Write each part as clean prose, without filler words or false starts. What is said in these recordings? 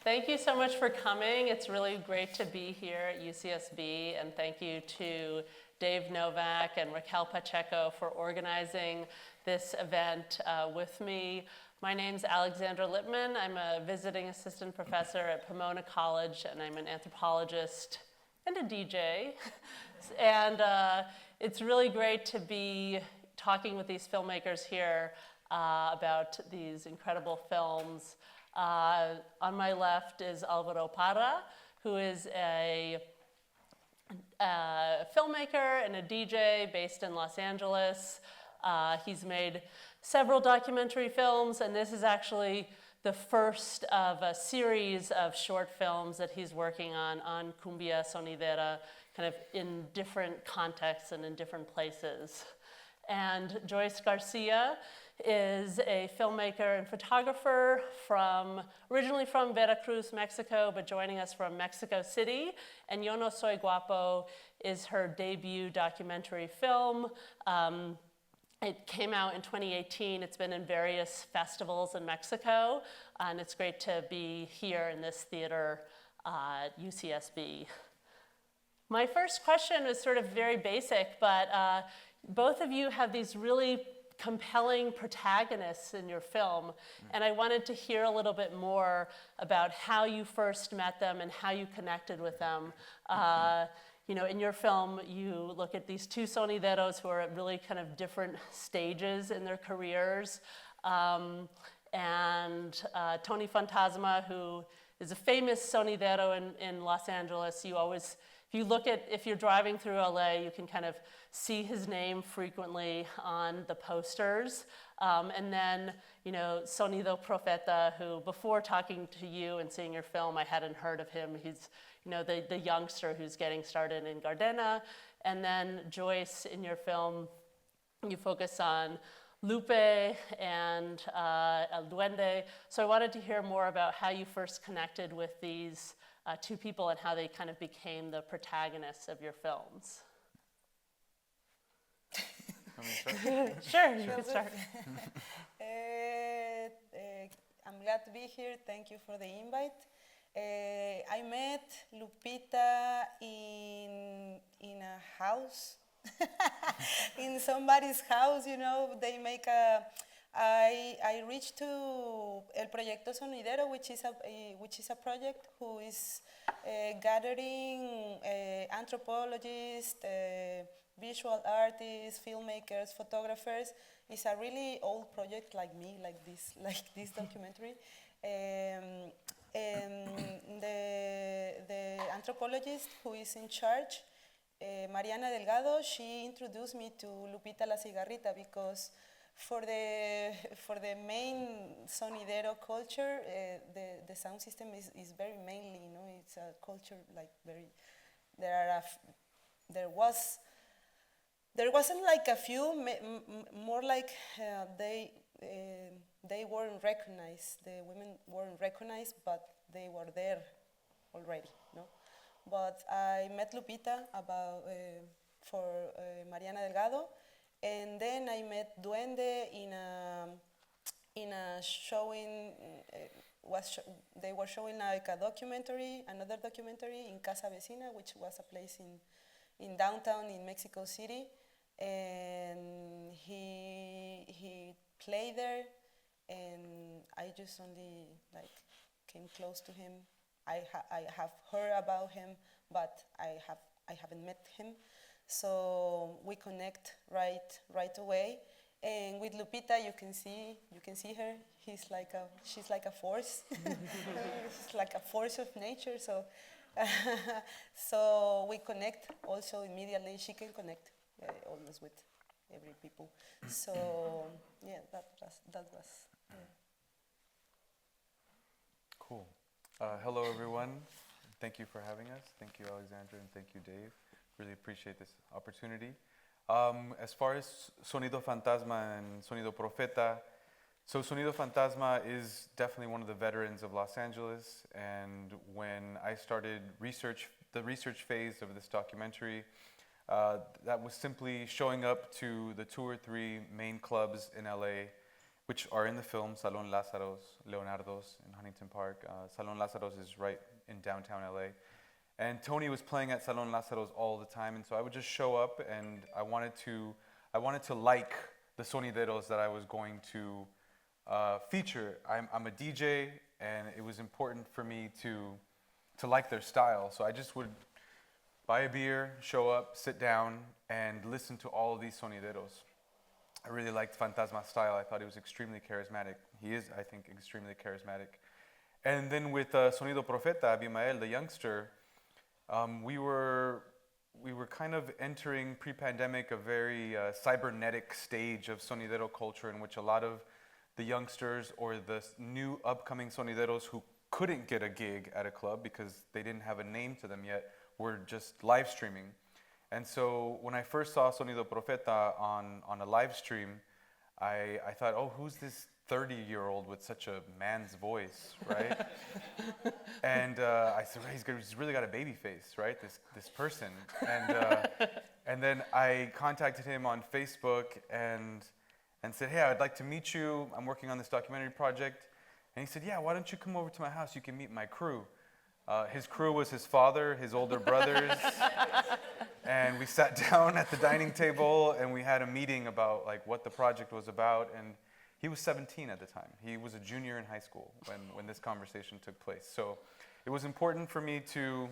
Thank you so much for coming. It's really great to be here at UCSB, and thank you to Dave Novak and Raquel Pacheco for organizing this event with me. My name's Alexandra Lippman. I'm a visiting assistant professor at Pomona College, and I'm an anthropologist and a DJ. And it's really great to be talking with these filmmakers here about these incredible films. On my left is Alvaro Parra, who is a filmmaker and a DJ based in Los Angeles. He's made several documentary films, and this is actually the first of a series of short films that he's working on Cumbia, Sonidera, kind of in different contexts and in different places. And Joyce García is a filmmaker and photographer originally from Veracruz, Mexico, but joining us from Mexico City. And No Soy Guapo is her debut documentary film. It came out in 2018. It's been in various festivals in Mexico, and it's great to be here in this theater at UCSB. My first question is sort of very basic, but both of you have these really compelling protagonists in your film, and I wanted to hear a little bit more about how you first met them and how you connected with them. You know, in your film, you look at these two sonideros who are at really kind of different stages in their careers, and Tony Fantasma, who is a famous sonidero in Los Angeles. If you're driving through LA, you can kind of see his name frequently on the posters. And then, you know, Sonido Profeta, who before talking to you and seeing your film, I hadn't heard of him. He's, you know, the youngster who's getting started in Gardena. And then Joyce, in your film, you focus on Lupe and El Duende. So I wanted to hear more about how you first connected with these two people and how they kind of became the protagonists of your films. Sure, you can start. I'm glad to be here. Thank you for the invite. I met Lupita in a house, in somebody's house. You know, they make I reached to El Proyecto Sonidero, which is a project who is gathering anthropologists, visual artists, filmmakers, photographers. It's a really old project, like this documentary. And the anthropologist who is in charge, Mariana Delgado, she introduced me to Lupita La Cigarrita because for the main sonidero culture, the sound system is very mainly, you know, it's a culture like very. There wasn't like a few, more like they weren't recognized. The women weren't recognized, but they were there already, no? But I met Lupita for Mariana Delgado, and then I met Duende in a showing. They were showing like another documentary in Casa Vecina, which was a place in downtown in Mexico City, and he played there, and I just only like came close to him. I have heard about him, but I haven't met him, so we connect right away. And with Lupita, you can see her. She's like a force. She's like a force of nature. So, so we connect also immediately. She can connect almost with every people. So yeah, that was. Yeah. Cool. Hello, everyone. Thank you for having us. Thank you, Alexandra, and thank you, Dave. Really appreciate this opportunity. As far as Sonido Fantasma and Sonido Profeta, so Sonido Fantasma is definitely one of the veterans of Los Angeles, and when I started the research phase of this documentary, that was simply showing up to the 2 or 3 main clubs in LA which are in the film, Salón Lázaros, Leonardo's in Huntington Park. Salón Lázaros is right in downtown LA. And Tony was playing at Salón Lázaros all the time, and so I would just show up, and I wanted to like the sonideros that I was going to feature. I'm a DJ, and it was important for me to like their style. So I just would buy a beer, show up, sit down, and listen to all of these sonideros. I really liked Fantasma's style. I thought he was extremely charismatic. He is, I think, extremely charismatic. And then with Sonido Profeta, Abimael, the youngster, we were kind of entering pre-pandemic a very cybernetic stage of sonidero culture in which a lot of the youngsters or the new upcoming sonideros who couldn't get a gig at a club because they didn't have a name to them yet were just live streaming. And so when I first saw Sonido Profeta on a live stream, I thought, oh, who's this 30-year-old with such a man's voice, right? And I said, well, he's really got a baby face, right? This person. And then I contacted him on Facebook and said, hey, I'd like to meet you. I'm working on this documentary project. And he said, yeah, why don't you come over to my house? You can meet my crew. His crew was his father, his older brothers. And we sat down at the dining table and we had a meeting about like what the project was about. And he was 17 at the time. He was a junior in high school when this conversation took place. So it was important for me to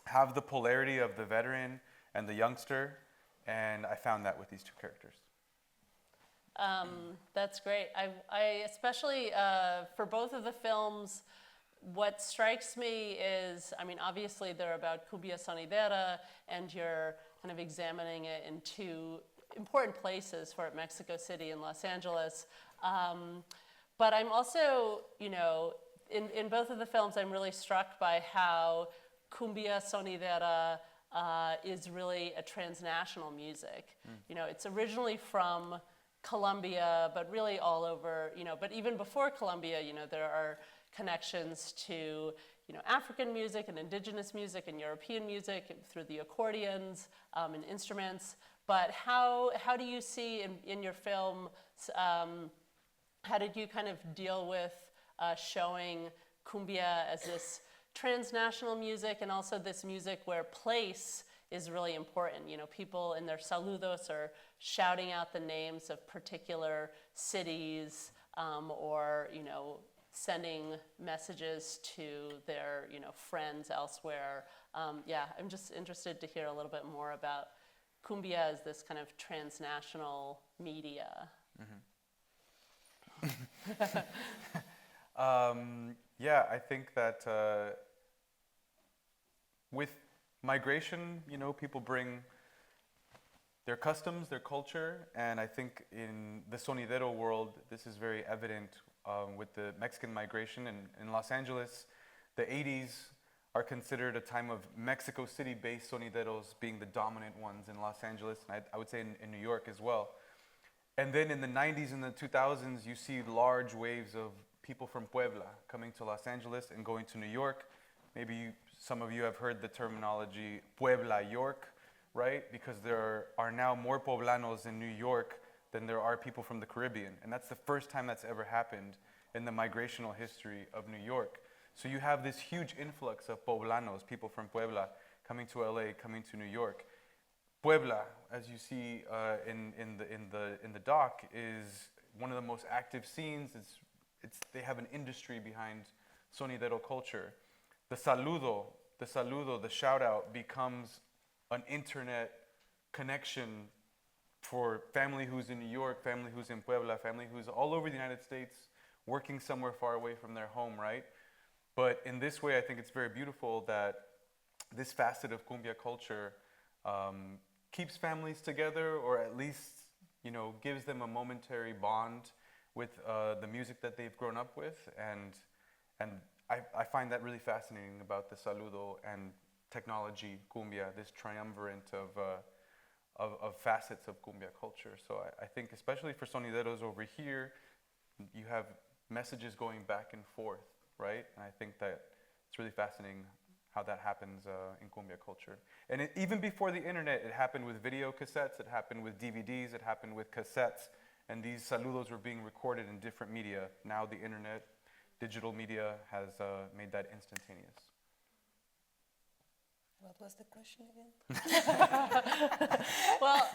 have the polarity of the veteran and the youngster. And I found that with these two characters. That's great. I especially, for both of the films, what strikes me is, I mean, obviously they're about Cumbia sonidera, and you're kind of examining it in two important places for it, Mexico City and Los Angeles. But I'm also, you know, in both of the films, I'm really struck by how Cumbia sonidera is really a transnational music. You know, it's originally from Colombia, but really all over, you know, but even before Colombia, you know, there are connections to, you know, African music and indigenous music and European music through the accordions and instruments. But how do you see in your film, how did you kind of deal with showing cumbia as this transnational music and also this music where place is really important? You know, people in their saludos are shouting out the names of particular cities or, you know, sending messages to their, you know, friends elsewhere. Yeah, I'm just interested to hear a little bit more about cumbia as this kind of transnational media. Yeah, I think that with migration, you know, people bring their customs, their culture, and I think in the sonidero world, this is very evident with the Mexican migration. In Los Angeles, the 80s are considered a time of Mexico City-based sonideros being the dominant ones in Los Angeles, and I would say in New York as well. And then in the 90s and the 2000s, you see large waves of people from Puebla coming to Los Angeles and going to New York. Maybe some of you have heard the terminology Puebla York, right? Because there are now more Poblanos in New York than there are people from the Caribbean. And that's the first time that's ever happened in the migrational history of New York. So you have this huge influx of Poblanos, people from Puebla, coming to LA, coming to New York. Puebla, as you see in the doc, is one of the most active scenes. They have an industry behind sonidero culture. The saludo, the shout out becomes an internet connection for family who's in New York, family who's in Puebla, family who's all over the United States, working somewhere far away from their home, right? But in this way, I think it's very beautiful that this facet of cumbia culture keeps families together, or at least, you know, gives them a momentary bond with the music that they've grown up with. And I find that really fascinating about the saludo and technology cumbia, this triumvirate of facets of cumbia culture. So I think especially for sonideros over here, you have messages going back and forth, right? And I think that it's really fascinating how that happens in cumbia culture. And even before the internet, it happened with video cassettes, it happened with DVDs, it happened with cassettes, And these saludos were being recorded in different media. Now the internet, digital media has made that instantaneous. What was the question again? Well,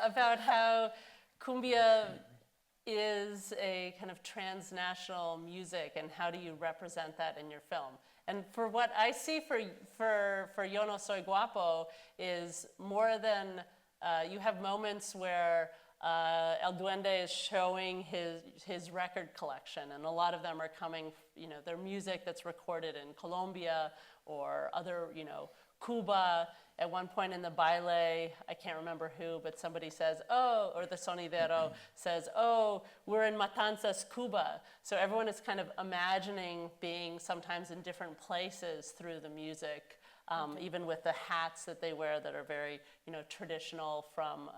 about how Cumbia is a kind of transnational music, and how do you represent that in your film? And for what I see for Yo No Soy Guapo is more than, you have moments where El Duende is showing his record collection, and a lot of them are coming, you know, their music that's recorded in Colombia or other, you know, Cuba. At one point in the baile, I can't remember who, but somebody says, oh, or the sonidero says, oh, we're in Matanzas, Cuba. So everyone is kind of imagining being sometimes in different places through the music, even with the hats that they wear that are very, you know, traditional from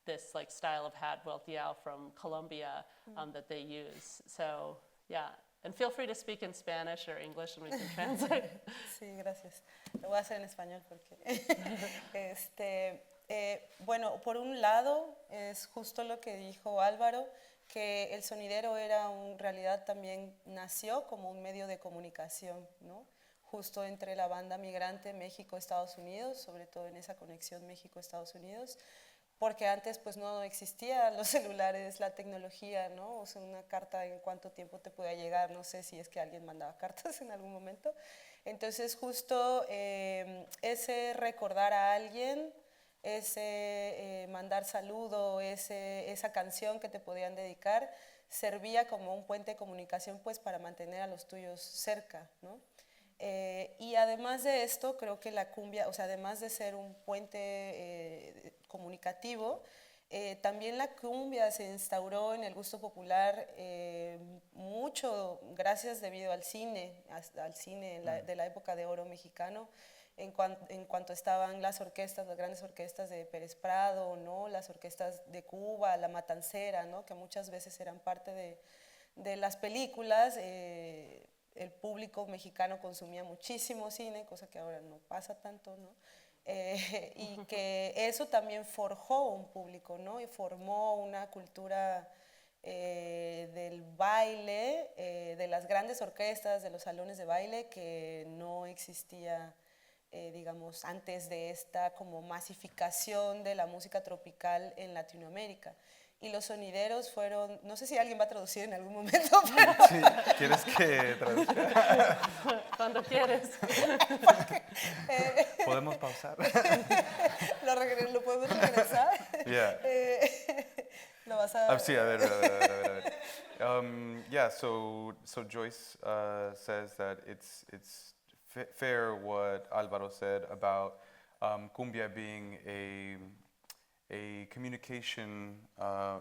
this like style of hat, volteado from Colombia, that they use. So, yeah. And feel free to speak in Spanish or English and we can translate. Sí, gracias. Lo voy a hacer en español porque, bueno, por un lado es justo lo que dijo Álvaro, que el sonidero era en realidad también nació como un medio de comunicación, ¿no? Justo entre la banda migrante México-Estados Unidos, sobre todo en esa conexión México-Estados Unidos, porque antes pues no existían los celulares, la tecnología, ¿no? O sea, una carta en cuánto tiempo te podía llegar, no sé si es que alguien mandaba cartas en algún momento. Entonces justo ese recordar a alguien, ese mandar saludo, esa canción que te podían dedicar, servía como un puente de comunicación pues para mantener a los tuyos cerca, ¿no? Y además de esto, creo que la cumbia, o sea, además de ser un puente comunicativo, también la cumbia se instauró en el gusto popular mucho gracias debido al cine de la época de oro mexicano, en cuanto estaban las orquestas, las grandes orquestas de Pérez Prado, ¿no? Las orquestas de Cuba, la Matancera, ¿no? Que muchas veces eran parte de las películas. El público mexicano consumía muchísimo cine, cosa que ahora no pasa tanto, ¿no? Y que eso también forjó un público, ¿no? Y formó una cultura del baile, de las grandes orquestas, de los salones de baile, que no existía, digamos, antes de esta como masificación de la música tropical en Latinoamérica. Y los sonideros fueron, no sé si alguien va a traducir en algún momento, pero... Sí, ¿quieres que traduzca? Cuando quieres. ¿Podemos pausar? ¿Lo podemos regresar? Yeah. Lo vas a... Sí, a ver. Yeah, so Joyce says that it's fair what Alvaro said about cumbia being a communication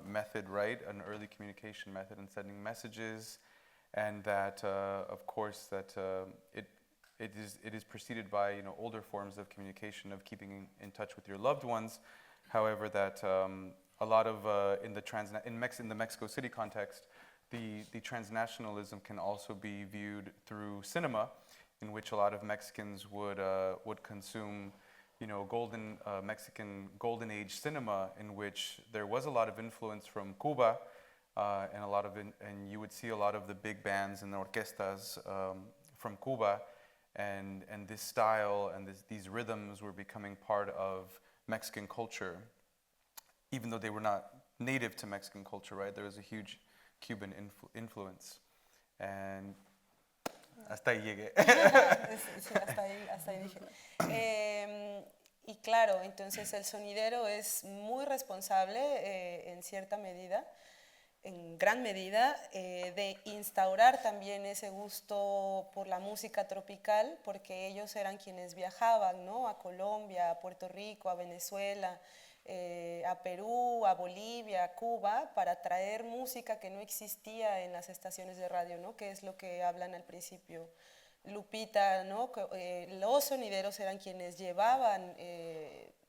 method, right? An early communication method in sending messages, and that, of course, that it is preceded by, you know, older forms of communication, of keeping in touch with your loved ones. However, that a lot of in the Mexico City context, the transnationalism can also be viewed through cinema, in which a lot of Mexicans would consume, you know, Mexican golden age cinema, in which there was a lot of influence from Cuba, and you would see a lot of the big bands and the orquestas from Cuba, and this style and these rhythms were becoming part of Mexican culture, even though they were not native to Mexican culture, right? There was a huge Cuban influence, and hasta ahí llegué. Sí, hasta ahí dije. Y claro, entonces el sonidero es muy responsable en cierta medida, en gran medida, de instaurar también ese gusto por la música tropical, porque ellos eran quienes viajaban, ¿no? A Colombia, a Puerto Rico, a Venezuela, a Perú, a Bolivia, a Cuba, para traer música que no existía en las estaciones de radio, ¿no? Que es lo que hablan al principio Lupita, ¿no? Los sonideros eran quienes llevaban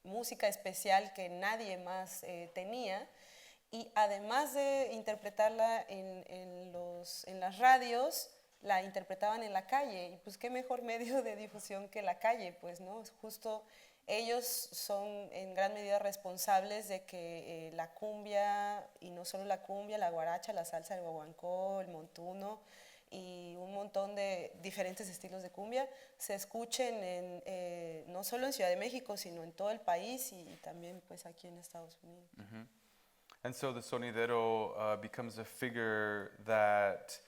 música especial que nadie más tenía, y además de interpretarla en las radios, la interpretaban en la calle, y pues qué mejor medio de difusión que la calle, pues, ¿no? Justo ellos son en gran medida responsables de que la cumbia, y no solo la cumbia, la guaracha, la salsa, el guaguancó, el montuno y un montón de diferentes estilos de cumbia se escuchen no solo en Ciudad de México, sino en todo el país y también pues aquí en Estados Unidos. And so the sonidero becomes a figure that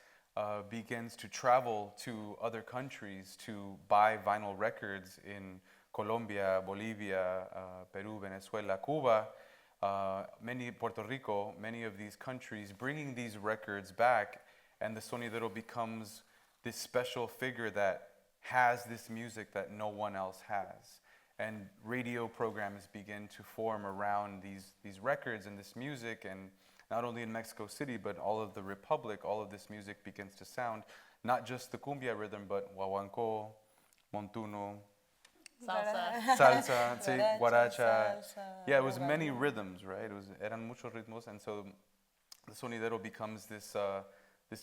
begins to travel to other countries to buy vinyl records in Colombia, Bolivia, Peru, Venezuela, Cuba, Puerto Rico, many of these countries, bringing these records back, and the sonidero becomes this special figure that has this music that no one else has. And radio programs begin to form around these records and this music, and not only in Mexico City, but all of the Republic, all of this music begins to sound, not just the cumbia rhythm, but guaguancó, montuno, salsa, sí, guaracha. Yeah, it was many rhythms, right? Eran muchos ritmos, and so the sonidero becomes this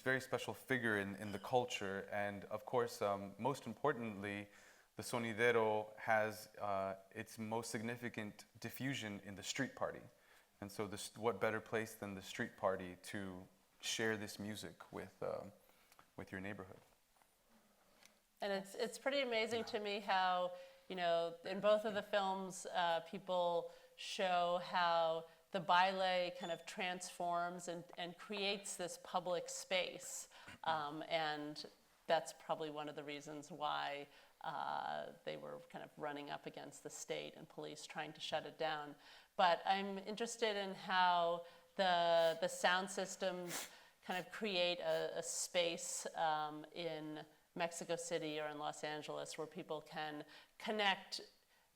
very special figure in the culture, and of course, most importantly, the sonidero has its most significant diffusion in the street party. And so what better place than the street party to share this music with your neighborhood? And it's pretty amazing to me how, you know, in both of the films, people show how the baile kind of transforms and creates this public space. And that's probably one of the reasons why they were kind of running up against the state and police trying to shut it down. But I'm interested in how the sound systems kind of create a space in Mexico City or in Los Angeles where people can connect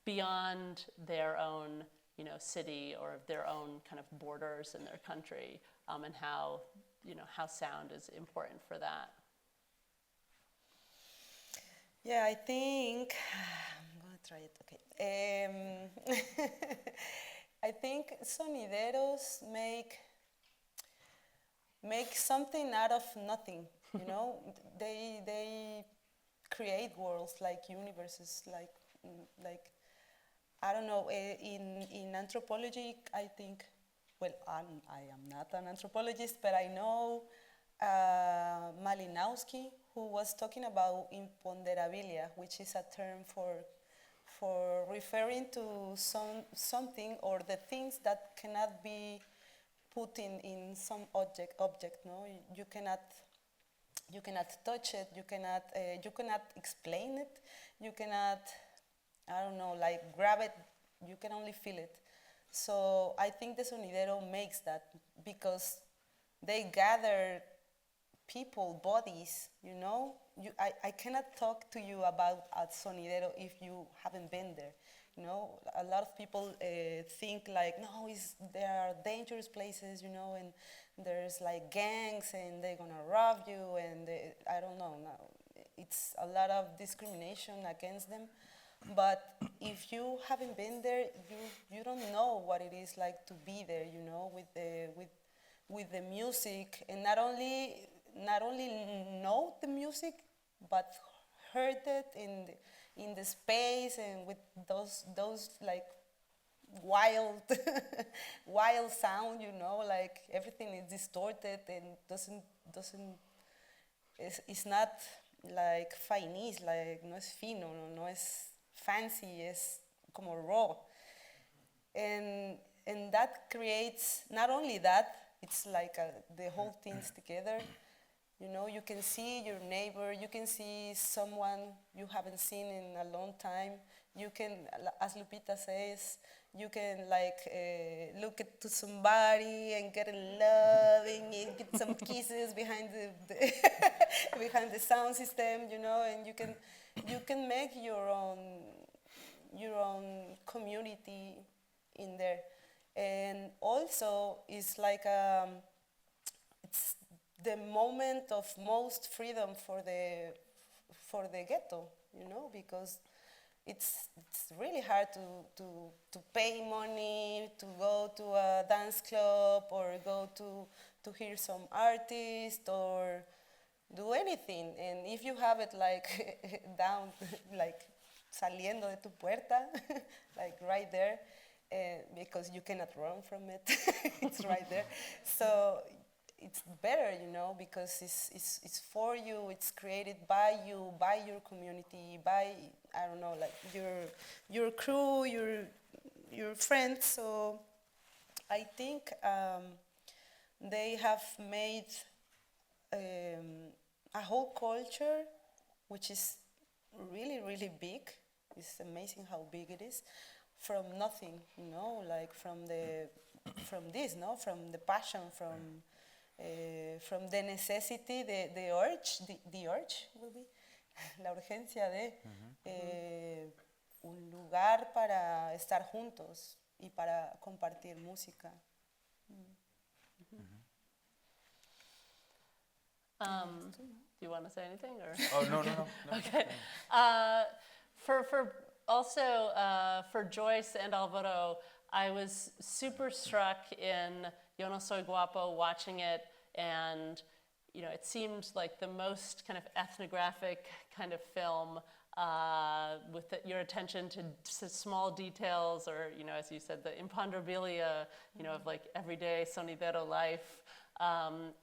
beyond their own, you know, city or their own kind of borders in their country, and how, you know, how sound is important for that. Yeah, I think I'm gonna try it. Okay. I think sonideros make something out of nothing. You know, they create worlds, like universes, like I don't know. In anthropology, I think. Well, I am not an anthropologist, but I know Malinowski, who was talking about imponderabilia, which is a term for referring to something or the things that cannot be put in some object. No, you cannot touch it. You cannot explain it. You cannot, I don't know, like grab it. You can only feel it. So I think the sonidero makes that because they gather people, bodies, you know. I cannot talk to you about a sonidero if you haven't been there. You know, a lot of people think like, no, there are dangerous places, you know, and there's like gangs and they're gonna rob you, and I don't know. No, it's a lot of discrimination against them. But if you haven't been there, you don't know what it is like to be there, you know, with the music, and not only know the music, but heard it in the space and with those like wild wild sound, you know, like everything is distorted and it's not like fainis, like no es fino, no es fancy, es como raw, and that creates not only that, it's like the whole things together. You know, you can see your neighbor, you can see someone you haven't seen in a long time. You can, as Lupita says, you can like look to somebody and get in love and get some kisses behind the behind the sound system, you know, and you can make your own community in there. And also, it's like it's the moment of most freedom for the ghetto, you know, because it's really hard to pay money to go to a dance club or go to hear some artist or do anything. And if you have it like down, like saliendo de tu puerta, like right there, because you cannot run from it. It's right there. So it's better, you know, because it's for you, it's created by you, by your community, by, I don't know, like your crew, your friends. So I think they have made a whole culture which is really, really big. It's amazing how big it is. From nothing, you know, like from this, no, from the passion, from the necessity, the urge will be, la urgencia de un lugar para estar juntos y para compartir música. Do you want to say anything, or? Oh, no. Okay. For also for Joyce and Alvaro, I was super struck in Yo No Soy Guapo watching it, and you know, it seemed like the most kind of ethnographic kind of film with your attention to small details, or you know, as you said, the imponderabilia, you know, of like everyday sonidero life,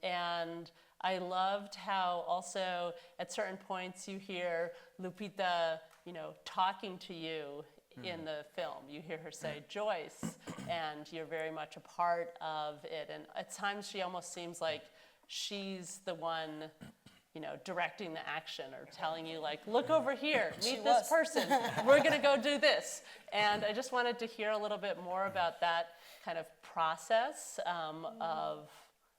and I loved how also at certain points you hear Lupita, you know, talking to you in the film. You hear her say Joyce, and you're very much a part of it. And at times she almost seems like she's the one, you know, directing the action or telling you like, look over here, meet this person, we're gonna go do this. And I just wanted to hear a little bit more about that kind of process of,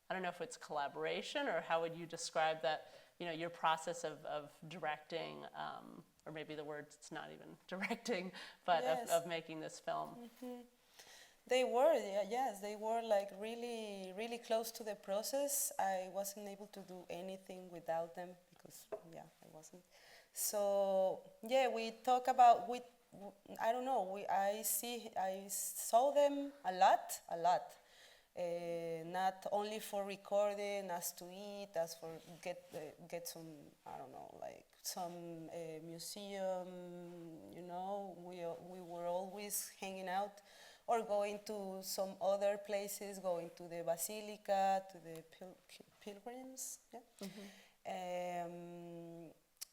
I don't know if it's collaboration, or how would you describe that, you know, your process of directing, or maybe the word, it's not even directing, but Yes. of making this film. They were, yes, they were like really, really close to the process. I wasn't able to do anything without them because, yeah, I wasn't. So, yeah, we talk about, I don't know, I saw them a lot. Not only for recording, as to eat, as for get some, I don't know, like some museum, you know, we were always hanging out or going to some other places, going to the basilica, to the pilgrims, yeah.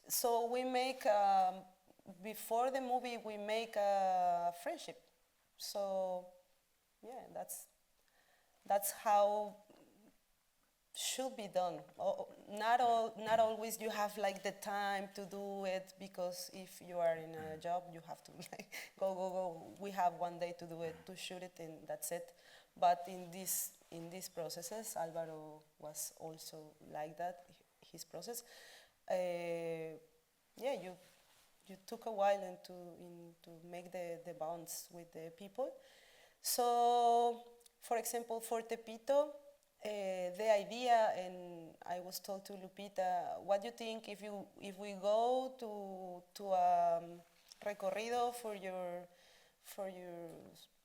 So we make, before the movie, we make a friendship. So, yeah, that's how should be done. Not always you have like the time to do it, because if you are in a job, you have to like go. We have one day to do it, to shoot it, and that's it. But in these processes, Alvaro was also like that. His process, yeah, you took a while to make the bonds with the people. So, for example, for Tepito, the idea, and I was told to Lupita, what do you think if we go to a recorrido for your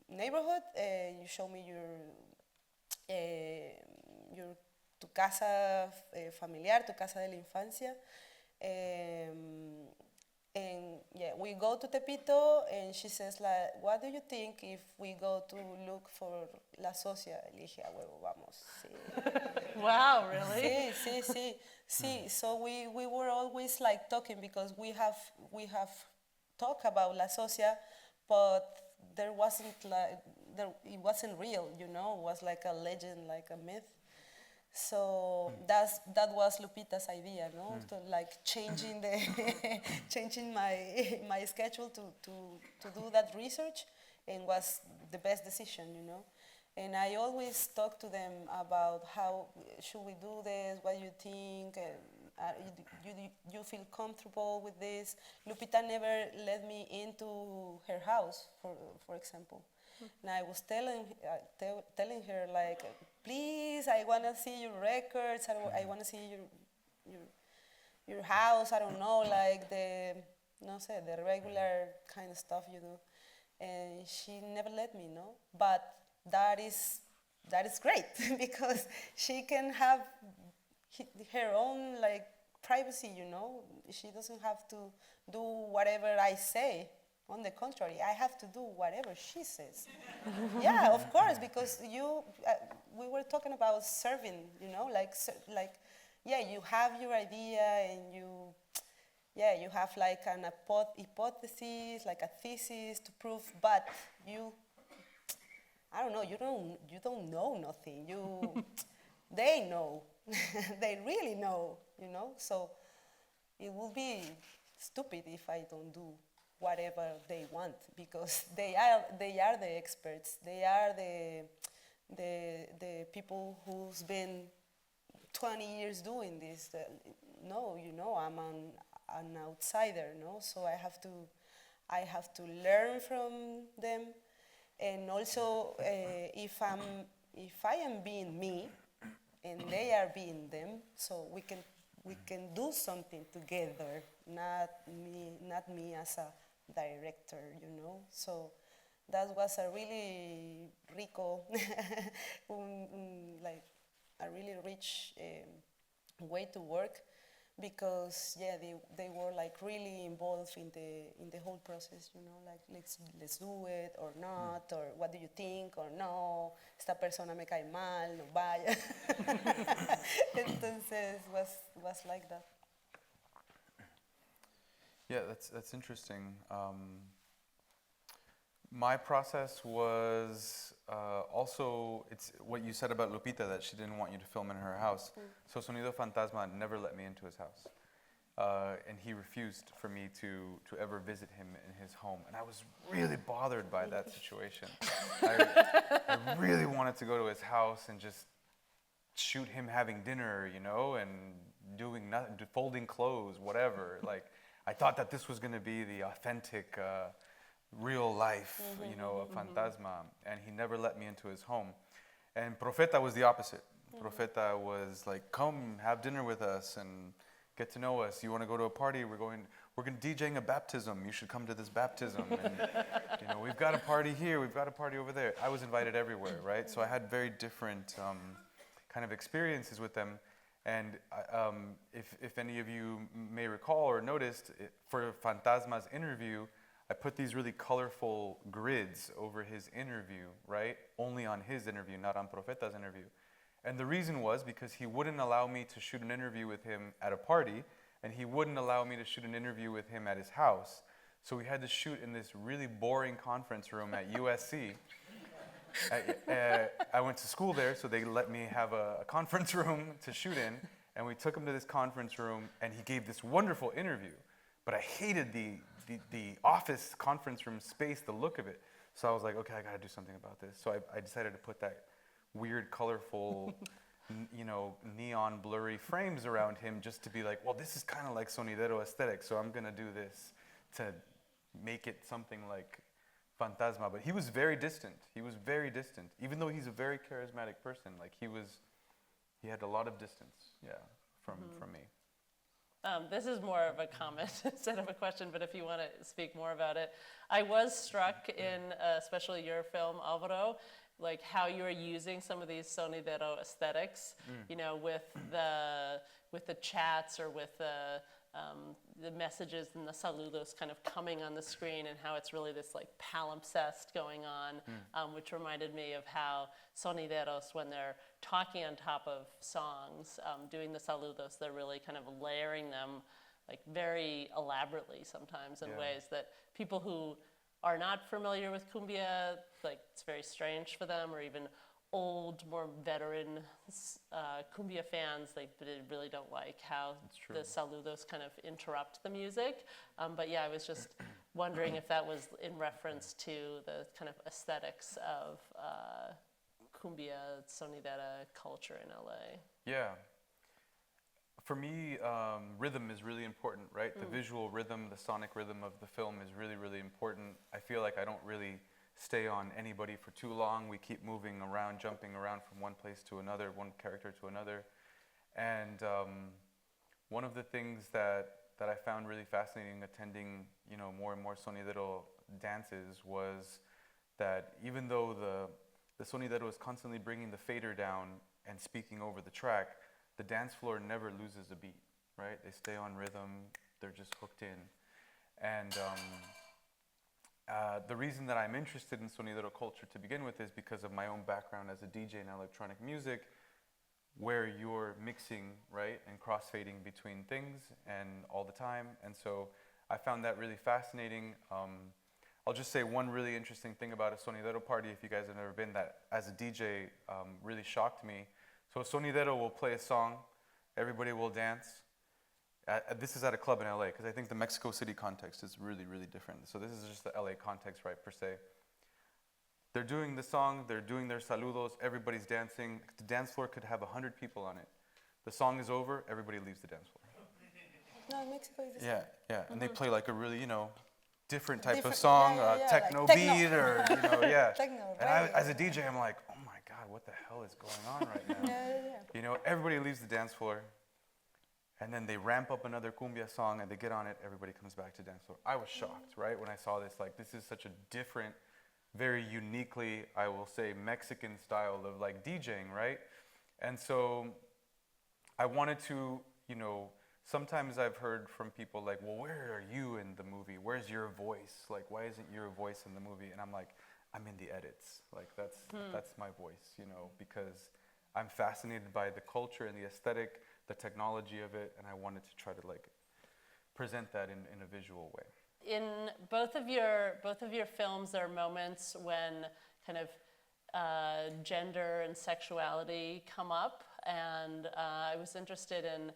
neighborhood, you show me tu casa familiar, tu casa de la infancia, and yeah, we go to Tepito, and she says, like, what do you think if we go to look for La Socia? Le dije, a huevo, vamos. Sí. Wow, really? Sí. So we were always like talking, because we have talked about La Socia, but there wasn't like, it wasn't real, you know, it was like a legend, like a myth. So that was Lupita's idea, no? To like changing my schedule to do that research, and was the best decision, you know. And I always talk to them about how should we do this, what do you think, you feel comfortable with this. Lupita never let me into her house, for example. And I was telling her, like, please, I want to see your records. I want to see your house. I don't know, like the regular kind of stuff you do. And she never let me, no. But that is great because she can have her own like privacy, you know. She doesn't have to do whatever I say. On the contrary, I have to do whatever she says. Yeah, of course, because we were talking about serving, you know, yeah, you have your idea and you have like an hypothesis, like a thesis to prove, but I don't know, you don't know nothing. They know, they really know, you know. So it will be stupid if I don't do whatever they want, because they are the experts. They are the people who's been 20 years doing this. No, you know, I'm an outsider, no. So I have to learn from them, and also if I am being me, and they are being them, so we can do something together. Not me as a director, you know. So that was a really rico, like a really rich way to work, because yeah, they were like really involved in the whole process, you know, like let's do it or not, or what do you think, or no, esta persona me cae mal, no vaya. Entonces was like that. Yeah, that's interesting. My process was also, it's what you said about Lupita, that she didn't want you to film in her house. So Sonido Fantasma never let me into his house. And he refused for me to ever visit him in his home. And I was really bothered by that situation. I really wanted to go to his house and just shoot him having dinner, you know, and doing nothing, folding clothes, whatever. Like, I thought that this was going to be the authentic, real life, you know, Fantasma, and he never let me into his home. And Profeta was the opposite. Profeta was like, come, have dinner with us and get to know us. You want to go to a party? We're going DJing a baptism. You should come to this baptism. And, you know, we've got a party here. We've got a party over there. I was invited everywhere, right? So I had very different kind of experiences with them. And if any of you may recall or noticed, for Fantasma's interview, I put these really colorful grids over his interview, right? Only on his interview, not on Profeta's interview. And the reason was because he wouldn't allow me to shoot an interview with him at a party, and he wouldn't allow me to shoot an interview with him at his house. So we had to shoot in this really boring conference room at USC. I went to school there, so they let me have a conference room to shoot in, and we took him to this conference room, and he gave this wonderful interview. But I hated the office conference room space, the look of it. So I was like, okay, I got to do something about this. So I decided to put that weird, colorful, you know, neon, blurry frames around him, just to be like, well, this is kind of like Sonidero aesthetic, so I'm going to do this to make it something like Fantasma. But he was very distant. He was very distant. Even though he's a very charismatic person, like he had a lot of distance, yeah, from me. This is more of a comment instead of a question, but if you want to speak more about it. I was struck in, especially your film, Alvaro, like how you are using some of these sonidero aesthetics, you know, with the chats or with the messages and the saludos kind of coming on the screen, and how it's really this like palimpsest going on, which reminded me of how sonideros, when they're talking on top of songs, doing the saludos, they're really kind of layering them like very elaborately sometimes in ways that people who are not familiar with cumbia, like it's very strange for them, or even old, more veteran cumbia fans, they really don't like how the saludos kind of interrupt the music. But yeah, I was just wondering if that was in reference to the kind of aesthetics of cumbia, sonidera culture in LA. Yeah. For me, rhythm is really important, right? The visual rhythm, the sonic rhythm of the film is really, really important. I feel like I don't really stay on anybody for too long. We keep moving around, jumping around from one place to another, one character to another. And one of the things that I found really fascinating attending, you know, more and more sonidero dances was that even though the sonidero is constantly bringing the fader down and speaking over the track, the dance floor never loses a beat, right? They stay on rhythm. They're just hooked in. And the reason that I'm interested in sonidero culture to begin with is because of my own background as a DJ in electronic music, where you're mixing, right, and crossfading between things and all the time. And so I found that really fascinating. I'll just say one really interesting thing about a sonidero party, if you guys have never been, that as a DJ really shocked me. So a sonidero will play a song, everybody will dance. This is at a club in LA, because I think the Mexico City context is really, really different. So this is just the LA context, right, per se. They're doing the song, they're doing their saludos, everybody's dancing. The dance floor could have 100 people on it. The song is over, everybody leaves the dance floor. No, in Mexico is the Yeah, same. yeah, and they play like a really, different type of Different- song, yeah, techno like beat, techno. or, yeah. Techno, And right. as a DJ, I'm like, oh my God, what the hell is going on right now? Yeah. Everybody leaves the dance floor, and then they ramp up another cumbia song, and they get on it, everybody comes back to dance floor. I was shocked, right, when I saw this. Like, this is such a different, very uniquely, I will say, Mexican style of like DJing, right? And so I wanted to, sometimes I've heard from people like, well, where are you in the movie? Where's your voice? Like, why isn't your voice in the movie? And I'm like, I'm in the edits. Like, that's my voice, because I'm fascinated by the culture and the aesthetic, the technology of it, and I wanted to try to like present that in a visual way. In both of your films, there are moments when kind of gender and sexuality come up, and I was interested in,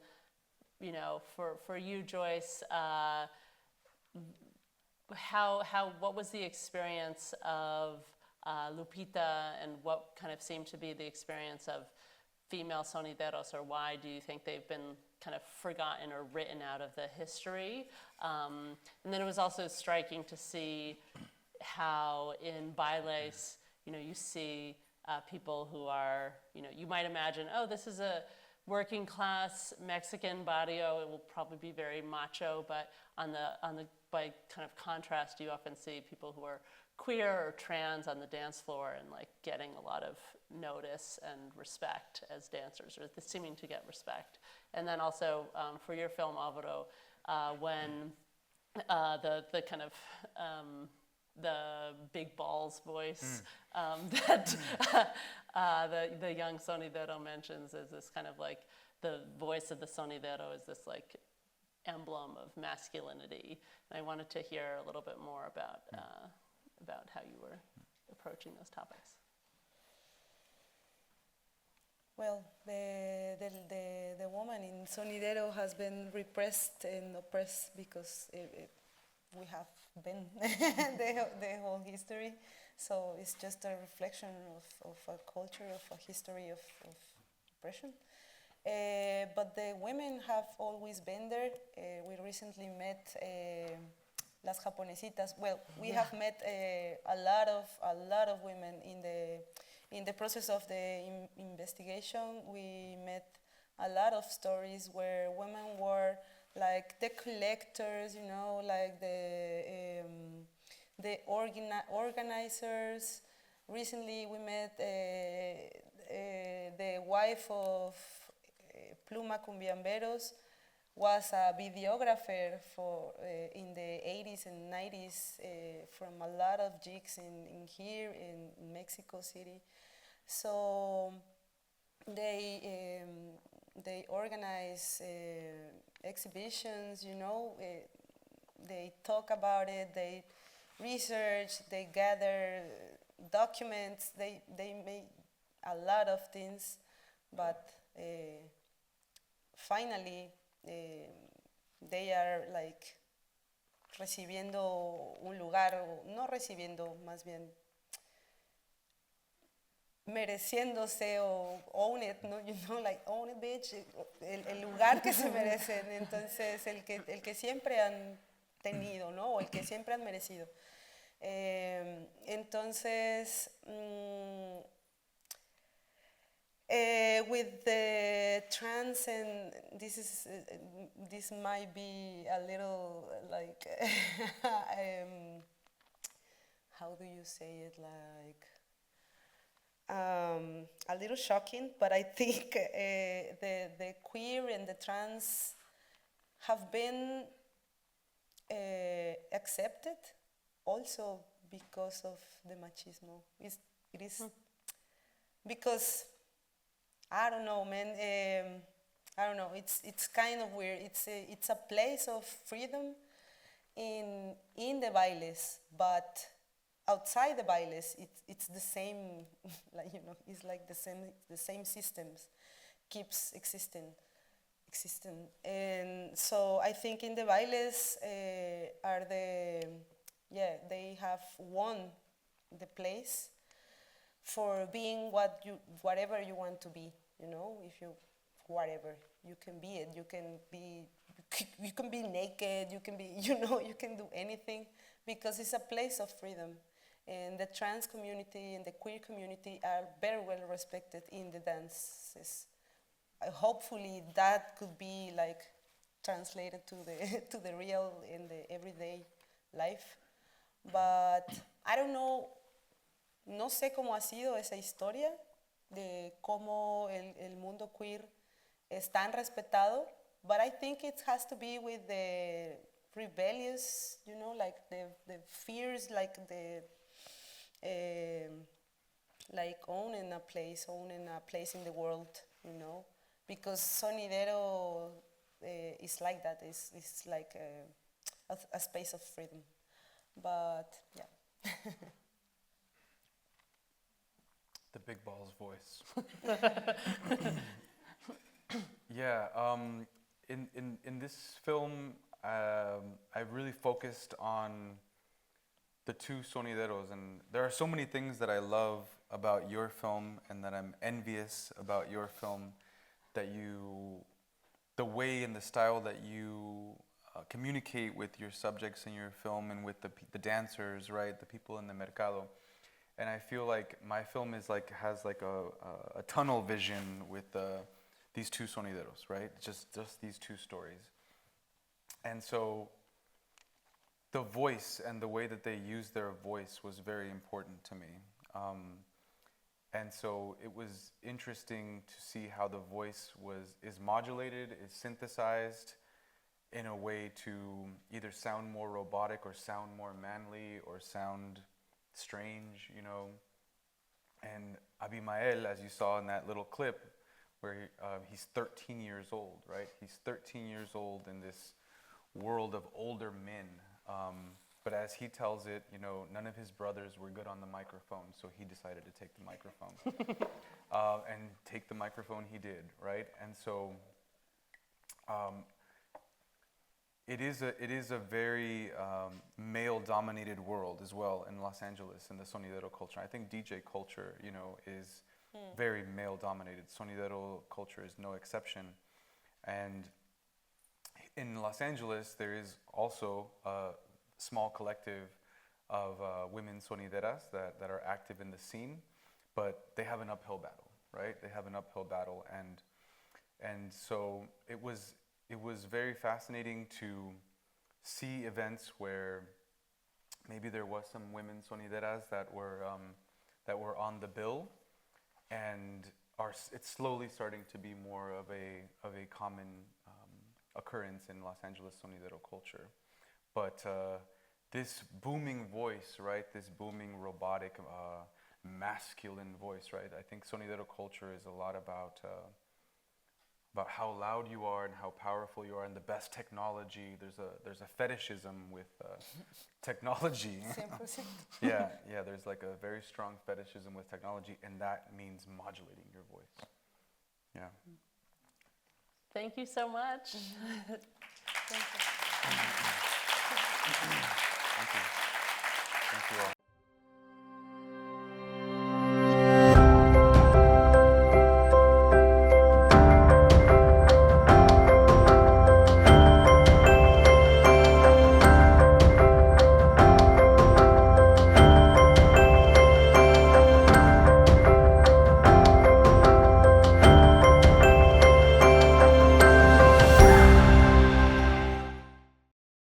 for you, Joyce, what was the experience of Lupita, and what kind of seemed to be the experience of female sonideros, or why do you think they've been kind of forgotten or written out of the history? And then it was also striking to see how in bailes, you see people who are, you might imagine, oh, this is a working class Mexican barrio, it will probably be very macho, but by kind of contrast, you often see people who are queer or trans on the dance floor and like getting a lot of notice and respect as dancers, or seeming to get respect. And then also for your film, Alvaro, when the kind of the big balls voice that the young sonidero mentions is this kind of like the voice of the sonidero is this like emblem of masculinity. And I wanted to hear a little bit more about how you were approaching those topics. Well, the woman in sonidero has been repressed and oppressed because we have been the whole history. So it's just a reflection of a culture, of a history of oppression. But the women have always been there. We recently met las japonesitas. Well, we have met a lot of women in the process of the investigation. We met a lot of stories where women were like the collectors, like the organizers. Recently, we met the wife of Pluma Cumbiamberos, was a videographer for in the 80s and 90s from a lot of gigs in here in Mexico City. So they organize exhibitions, they talk about it, they research, they gather documents, they make a lot of things, but finally they are like recibiendo un lugar, o no recibiendo, más bien mereciéndose o own it, ¿no? Like own it, bitch, el lugar que se merecen, entonces el que siempre han tenido, ¿no? O el que siempre han merecido. Entonces, with the trans, and this might be a little like how do you say it, like a little shocking, but I think the queer and the trans have been accepted also because of the machismo. It is because I don't know, man. I don't know. It's kind of weird. It's a place of freedom in the bailes, but outside the bailes, it's the same. Like, you know, it's like the same systems keeps existing. And so I think in the bailes they have won the place for being whatever you want to be, you know. If you whatever you can be it, you can be naked, you can be, you know, you can do anything, because it's a place of freedom. And the trans community and the queer community are very well respected in the dances. Hopefully that could be like translated to the real in the everyday life. But I don't know, no sé cómo ha sido esa historia de cómo el mundo queer es tan respetado, but I think it has to be with the rebellious, you know, like the fears, like the like owning a place in the world, you know. Because Sonidero is like that. It's like a space of freedom. But yeah. The big balls voice. Yeah. In this film, I really focused on the two sonideros, and there are so many things that I love about your film and that I'm envious about your film. The way and the style that you communicate with your subjects in your film and with the dancers, right, the people in the mercado. And I feel like my film has like a tunnel vision with these two sonideros, right? Just these two stories. And so the voice and the way that they use their voice was very important to me. And so it was interesting to see how the voice is modulated, is synthesized in a way to either sound more robotic or sound more manly or sound strange, you know. And Abimael, as you saw in that little clip, where he's 13 years old, right? He's 13 years old in this world of older men. But as he tells it, you know, none of his brothers were good on the microphone, so he decided to take the microphone. And take the microphone he did, right? And so it is a very male-dominated world as well in Los Angeles, in the sonidero culture. I think DJ culture, you know, is very male-dominated. Sonidero culture is no exception. And in Los Angeles, there is also a small collective of women sonideras that are active in the scene, but they have an uphill battle, right? They have an uphill battle, and so it was very fascinating to see events where maybe there was some women sonideras that were on the bill, and it's slowly starting to be more of a common occurrence in Los Angeles sonidero culture. But this booming voice, right? This booming robotic, masculine voice, right? I think sonidero culture is a lot about how loud you are and how powerful you are, and the best technology. There's a fetishism with technology. 100%. Yeah. There's like a very strong fetishism with technology, and that means modulating your voice. Yeah. Thank you so much.